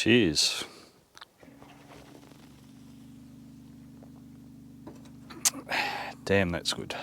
Cheers. Damn, that's good.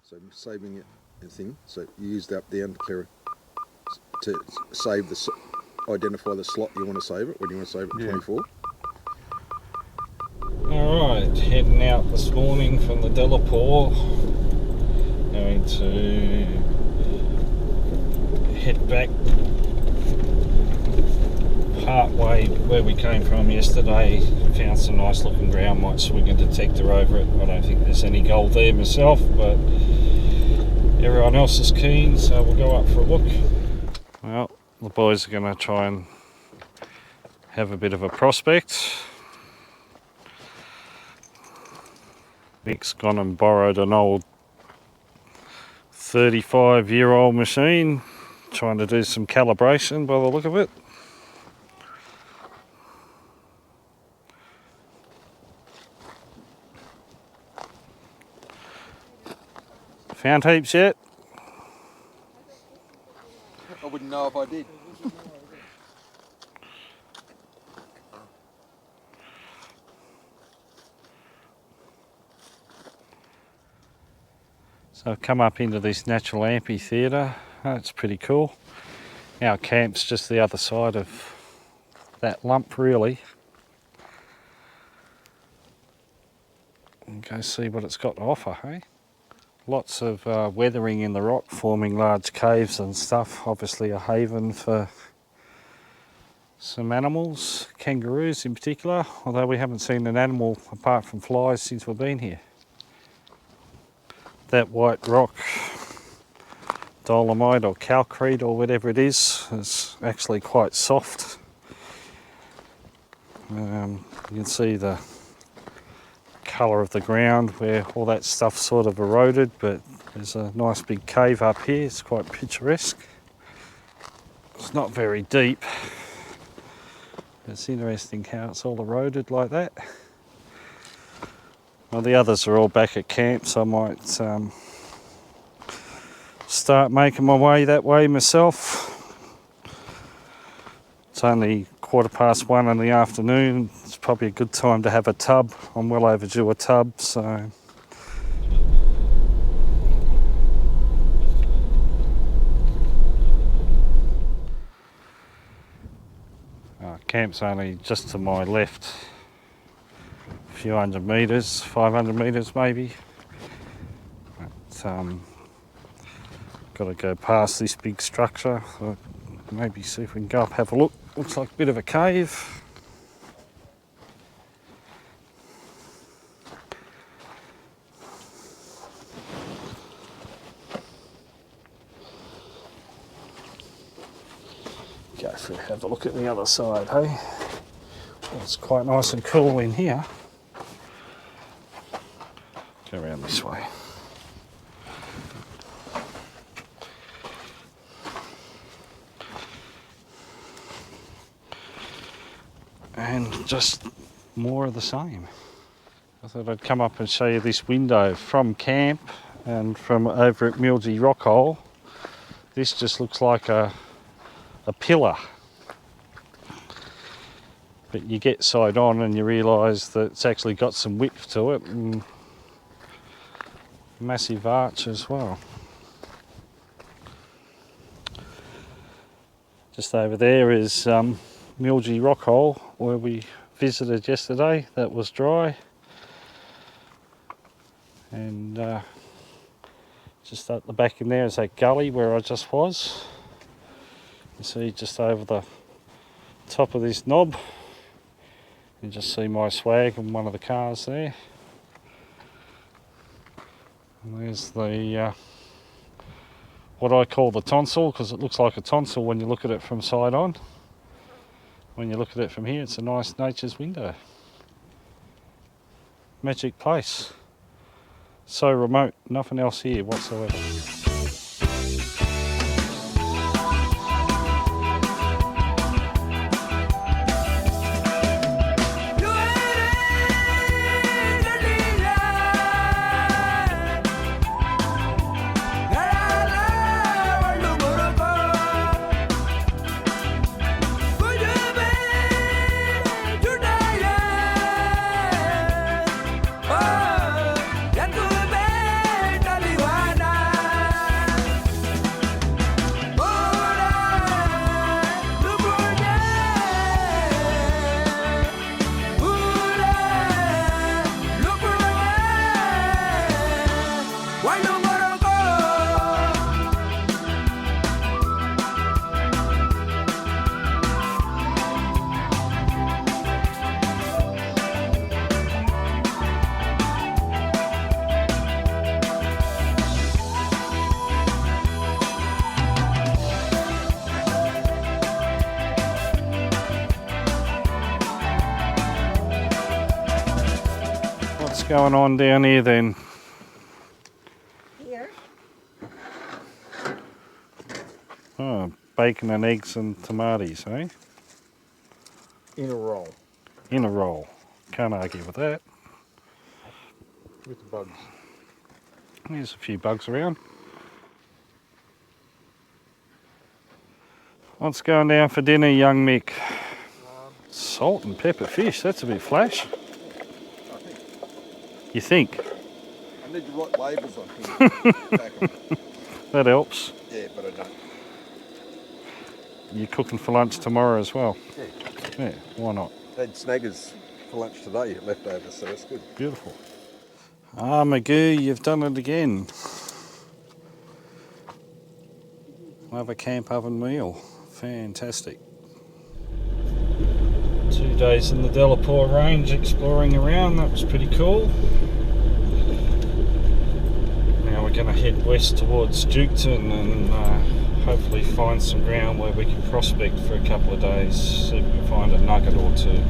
So saving it and thing, so you use the up down to clear it, to save the, identify the slot you want to save it when you want to save it 24. Alright, heading out this morning from the Delapore, going to head back part way where we came from yesterday. Found some nice looking ground, might swing a detector over it. I don't think there's any gold there myself, but everyone else is keen, so we'll go up for a look. Well, the boys are going to try and have a bit of a prospect. Mick's gone and borrowed an old 35-year-old machine, trying to do some calibration by the look of it. Found heaps yet? I wouldn't know if I did. So I've come up into this natural amphitheatre. That's pretty cool. Our camp's just the other side of that lump, really. And go see what it's got to offer, hey? Lots of weathering in the rock, forming large caves and stuff. Obviously a haven for some animals, kangaroos in particular, although we haven't seen an animal apart from flies since we've been here. That white rock, dolomite or calcrete or whatever it is actually quite soft. You can see the colour of the ground where all that stuff sort of eroded, but there's a nice big cave up here. It's quite picturesque. It's not very deep. It's interesting how it's all eroded like that. Well, the others are all back at camp, so I might start making my way that way myself. It's only 1:15 in the afternoon. It's probably a good time to have a tub. I'm well overdue a tub, so. Camp's only just to my left. A few hundred metres, 500 metres maybe. But, got to go past this big structure. So maybe see if we can go up, have a look. Looks like a bit of a cave. Go through, have a look at the other side, hey? Well, it's quite nice and cool in here. Go around this way. And just more of the same. I thought I'd come up and show you this window from camp and from over at Milgy Rockhole. This just looks like a pillar. But you get side on and you realise that it's actually got some width to it and massive arch as well. Just over there is Milgy Rockhole where we visited yesterday. That was dry. And just at the back in there is that gully where I just was. You see just over the top of this knob, you just see my swag on one of the cars there. And there's the what I call the tonsil, because it looks like a tonsil when you look at it from side on. When you look at it from here, it's a nice nature's window. Magic place. So remote, nothing else here whatsoever. What's going on down here then? Here. Oh, bacon and eggs and tomatoes, eh? In a roll. In a roll. Can't argue with that. With the bugs. There's a few bugs around. What's going down for dinner, young Mick? Salt and pepper fish, that's a bit flash. I think. You think? I need to write labels on here. That helps. Yeah, but I don't. You're cooking for lunch tomorrow as well? Yeah. Yeah, why not? I had snaggers for lunch today, leftovers, so that's good. Beautiful. Ah, Magoo, you've done it again. Another camp oven meal. Fantastic. 2 days in the Delapore Range exploring around, that was pretty cool. Now we're going to head west towards Duketon and hopefully find some ground where we can prospect for a couple of days, see if we can find a nugget or two.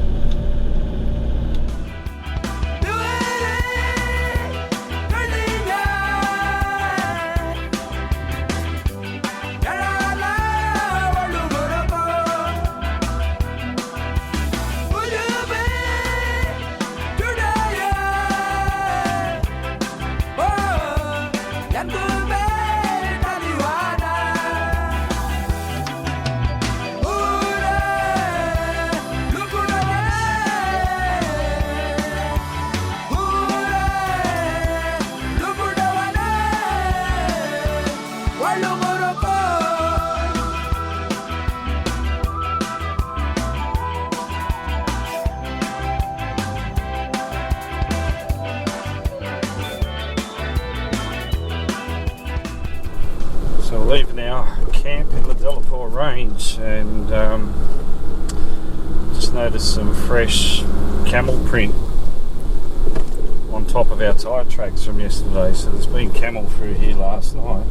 So we're leaving our camp in the Delapore Range and just noticed some fresh camel print on top of our tyre tracks from yesterday. So there's been camel through here last night.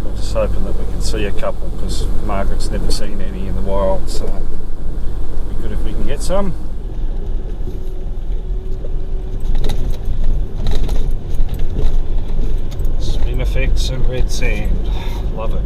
We're just hoping that we can see a couple because Margaret's never seen any in the wild, so it'd be good if we can get some. Effects and red sand, love it.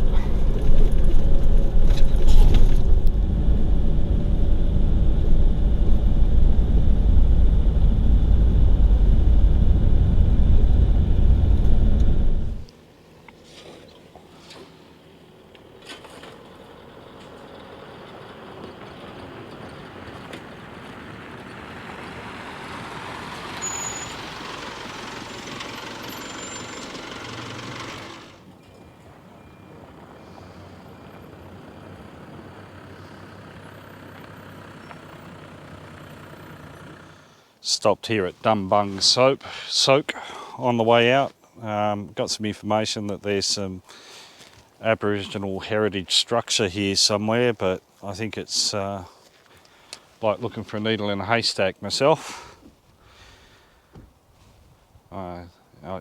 Stopped here at Dumbung Soak on the way out. Got some information that there's some Aboriginal heritage structure here somewhere, but I think it's like looking for a needle in a haystack myself.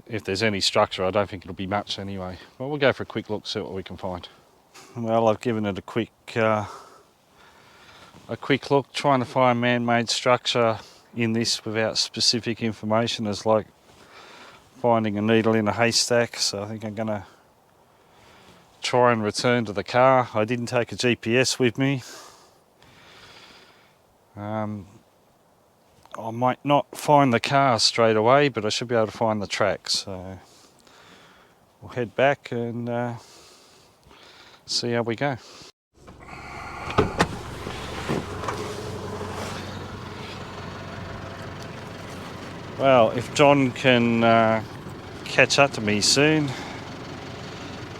If there's any structure, I don't think it'll be much anyway. But we'll go for a quick look, see what we can find. Well, I've given it a quick look, trying to find man-made structure in this without specific information is like finding a needle in a haystack. So I think I'm going to try and return to the car. I didn't take a GPS with me. I might not find the car straight away, but I should be able to find the tracks. So we'll head back and see how we go. Well, if John can catch up to me soon,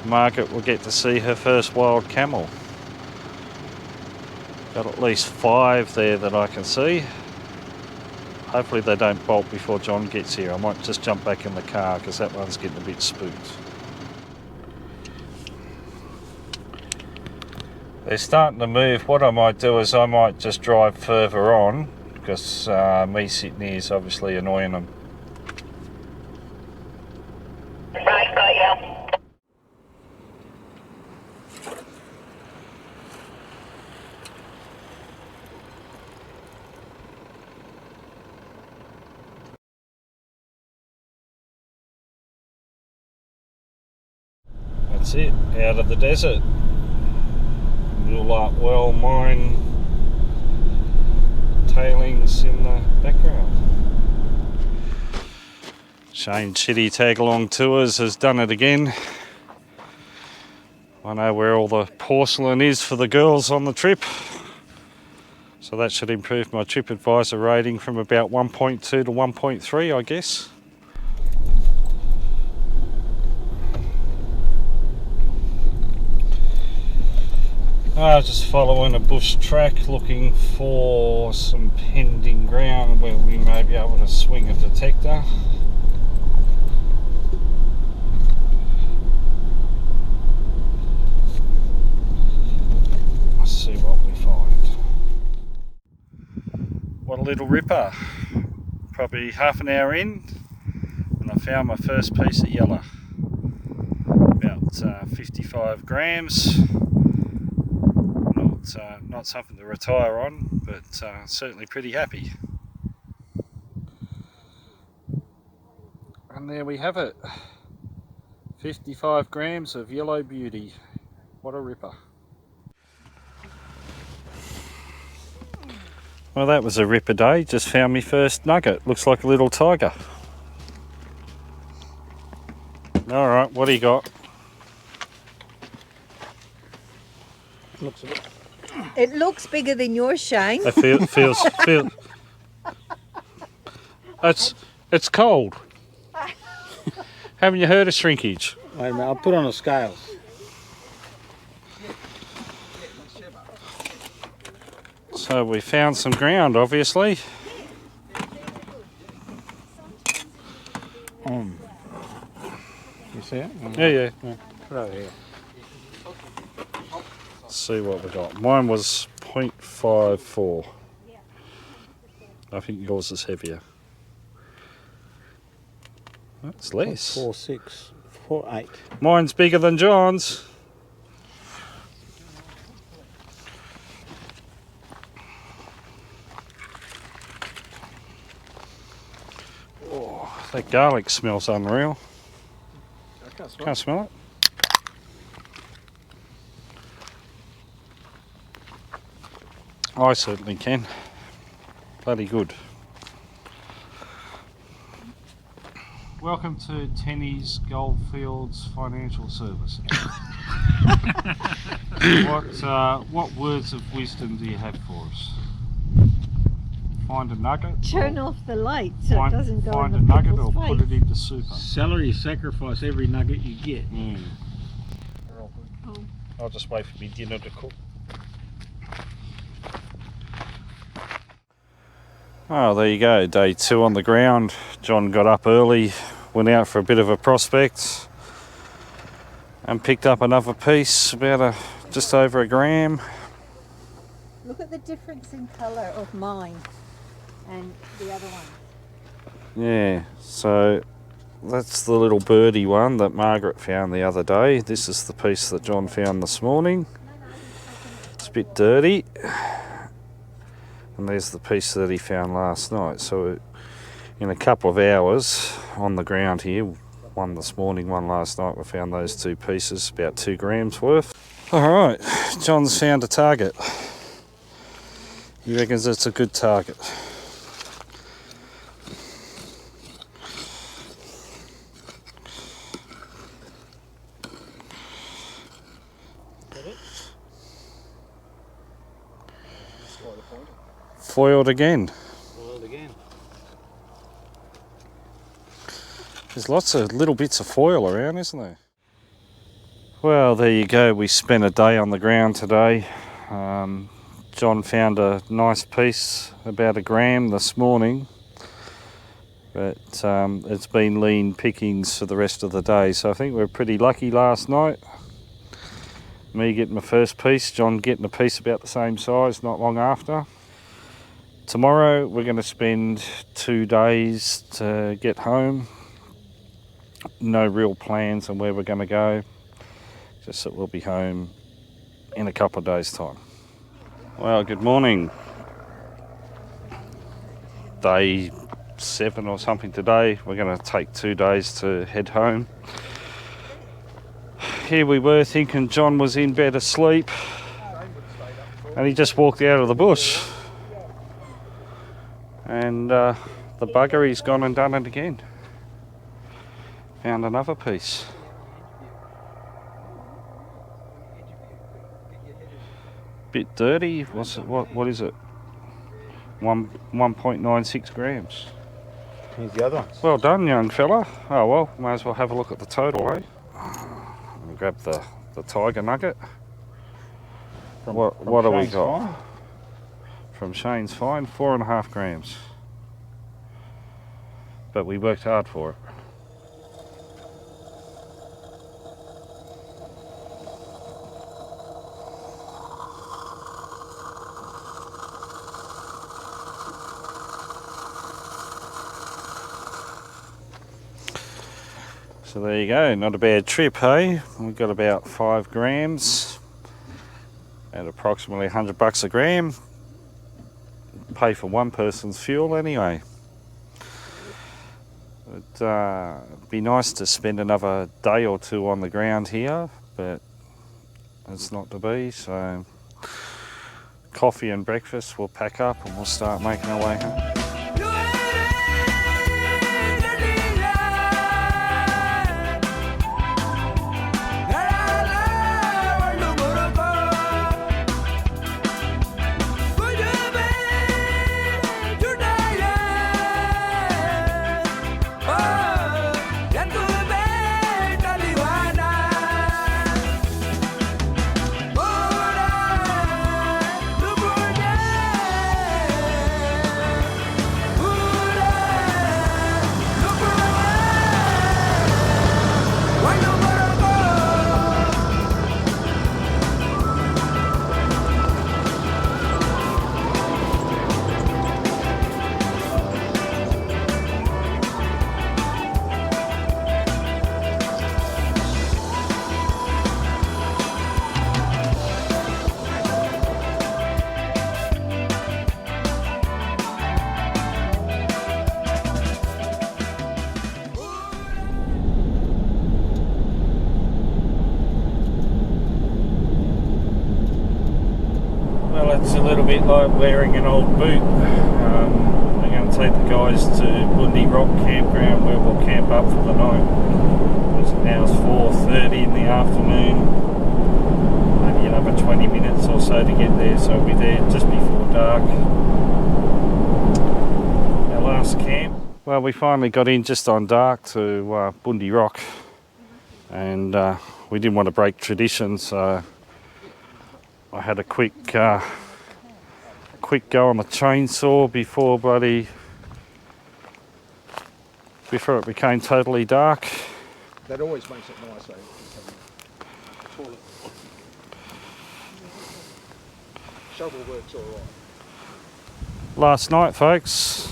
Margaret will get to see her first wild camel. Got at least 5 there that I can see. Hopefully they don't bolt before John gets here. I might just jump back in the car because that one's getting a bit spooked. They're starting to move. What I might do is I might just drive further on because me sitting here is obviously annoying them. Right, got you. That's it, out of the desert. Ngurra well mine tailings in the background. Shayne Chitty Tag Along Tours has done it again. I know where all the porcelain is for the girls on the trip. So that should improve my TripAdvisor rating from about 1.2 to 1.3, I guess. Just following a bush track looking for some pending ground where we may be able to swing a detector. Let's see what we find. What a little ripper. Probably half an hour in and I found my first piece of Yurliya. About 55 grams. Not something to retire on, but certainly pretty happy. And there we have it. 55 grams of yellow beauty. What a ripper. Well, that was a ripper day. Just found me first nugget. Looks like a little tiger. Alright, what do you got? Looks a bit. It looks bigger than yours, Shayne. It feels. It's cold. Haven't you heard of shrinkage? Wait a minute, I'll put on the scales. So we found some ground, obviously. You see it? Yeah. Put it over here. Let's see what we got. Mine was 0.54. I think yours is heavier. That's less. 4.6, 4.8. Mine's bigger than John's. Oh, that garlic smells unreal. Can't smell it. I certainly can. Bloody good. Welcome to Tenny's Goldfields Financial Service. What words of wisdom do you have for us? Find a nugget. Turn off the light so it doesn't go Find in a the nugget or people's put face. it into super. Celery, sacrifice every nugget you get. Oh. I'll just wait for me dinner to cook. Oh, there you go, day 2 on the ground. John got up early, went out for a bit of a prospect. And picked up another piece, about just over a gram. Look at the difference in colour of mine and the other one. Yeah, so that's the little birdie one that Margaret found the other day. This is the piece that John found this morning. It's a bit dirty. And there's the piece that he found last night. So in a couple of hours on the ground here, one this morning, one last night, we found those two pieces, about 2 grams worth. Alright, John's found a target. He reckons it's a good target. Foiled again. Foiled again. There's lots of little bits of foil around, isn't there? Well, there you go. We spent a day on the ground today. John found a nice piece, about a gram this morning. But it's been lean pickings for the rest of the day. So I think we're pretty lucky last night. Me getting my first piece, John getting a piece about the same size not long after. Tomorrow we're going to spend 2 days to get home. No real plans on where we're going to go. Just that we'll be home in a couple of days' time. Well, good morning. Day 7 or something today. We're going to take 2 days to head home. Here we were thinking John was in bed asleep. And he just walked out of the bush. And the bugger, he's gone and done it again. Found another piece. Bit dirty. What's it? What is it? 1.96 grams. Here's the other ones. Well done, young fella. Oh well, may as well have a look at the total, eh? I'll grab the tiger nugget. What have we got? Fine. From Shayne's find, 4.5 grams. But we worked hard for it. So there you go, not a bad trip, hey? We've got about 5 grams at approximately $100 a gram. Pay for one person's fuel anyway. It'd be nice to spend another day or 2 on the ground here, but it's not to be, so coffee and breakfast we'll pack up and we'll start making our way home. It's a little bit like wearing an old boot. We're going to take the guys to Bundi Rock campground where we'll camp up for the night. Now it's 4:30 in the afternoon. Maybe another 20 minutes or so to get there, so we'll be there just before dark. Our last camp. Well, we finally got in just on dark to Bundi Rock, and we didn't want to break tradition, so I had a quick go on the chainsaw before it became totally dark. That always makes it nice, eh? shovel works all right. Last night, folks.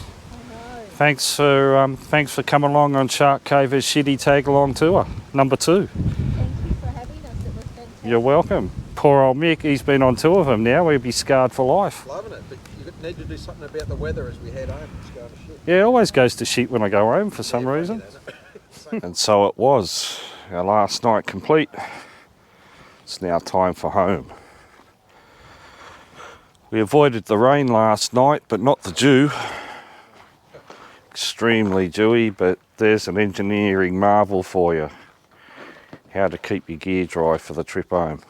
Thanks for coming along on Shark Cave's Shitty Tag Along Tour, number 2. Thank you for having us. It was fantastic. You're welcome. Poor old Mick, he's been on 2 of them now. He'll be scarred for life. Loving it, but you need to do something about the weather as we head home. It's going to shit. Yeah, it always goes to shit when I go home for some Yeah, reason. you know. And so it was. Our last night complete. It's now time for home. We avoided the rain last night, but not the dew. Extremely dewy, but there's an engineering marvel for you. How to keep your gear dry for the trip home.